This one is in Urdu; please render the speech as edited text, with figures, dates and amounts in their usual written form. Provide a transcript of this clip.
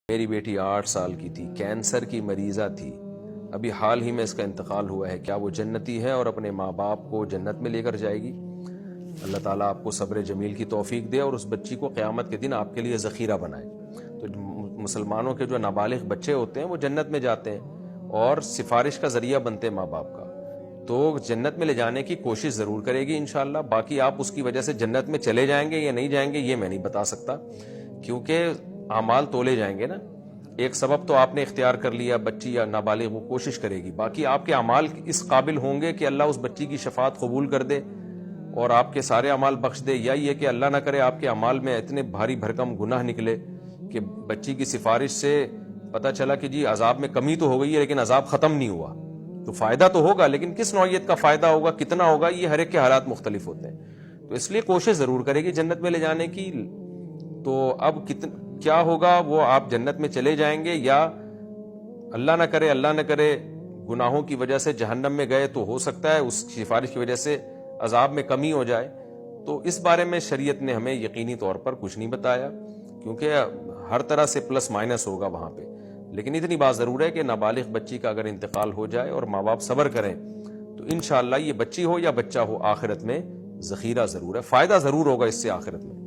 میری بیٹی 8 سال کی تھی، کینسر کی مریضہ تھی، ابھی حال ہی میں اس کا انتقال ہوا ہے، کیا وہ جنتی ہے اور اپنے ماں باپ کو جنت میں لے کر جائے گی؟ اللہ تعالیٰ آپ کو صبر جمیل کی توفیق دے اور اس بچی کو قیامت کے دن آپ کے لیے ذخیرہ بنائے۔ تو مسلمانوں کے جو نابالغ بچے ہوتے ہیں وہ جنت میں جاتے ہیں اور سفارش کا ذریعہ بنتے ہیں ماں باپ کا، تو جنت میں لے جانے کی کوشش ضرور کرے گی انشاءاللہ۔ باقی آپ اس کی وجہ سے جنت میں چلے جائیں گے یا نہیں جائیں گے یہ میں نہیں بتا سکتا، کیونکہ اعمال تولے جائیں گے نا۔ ایک سبب تو آپ نے اختیار کر لیا، بچی یا نابالغ وہ کوشش کرے گی، باقی آپ کے اعمال اس قابل ہوں گے کہ اللہ اس بچی کی شفاعت قبول کر دے اور آپ کے سارے اعمال بخش دے، یا یہ کہ اللہ نہ کرے آپ کے اعمال میں اتنے بھاری بھرکم گناہ نکلے کہ بچی کی سفارش سے پتہ چلا کہ جی عذاب میں کمی تو ہو گئی ہے لیکن عذاب ختم نہیں ہوا، تو فائدہ تو ہوگا لیکن کس نوعیت کا فائدہ ہوگا، کتنا ہوگا، یہ ہر ایک کے حالات مختلف ہوتے ہیں، تو اس لیے کوشش ضرور کرے گی جنت میں لے جانے کی۔ تو اب کیا ہوگا، وہ آپ جنت میں چلے جائیں گے یا اللہ نہ کرے گناہوں کی وجہ سے جہنم میں گئے، تو ہو سکتا ہے اس سفارش کی وجہ سے عذاب میں کمی ہو جائے۔ تو اس بارے میں شریعت نے ہمیں یقینی طور پر کچھ نہیں بتایا، کیونکہ ہر طرح سے پلس مائنس ہوگا وہاں پہ، لیکن اتنی بات ضرور ہے کہ نابالغ بچی کا اگر انتقال ہو جائے اور ماں باپ صبر کریں تو انشاءاللہ یہ بچی ہو یا بچہ ہو آخرت میں ذخیرہ ضرور ہے، فائدہ ضرور ہوگا اس سے آخرت میں۔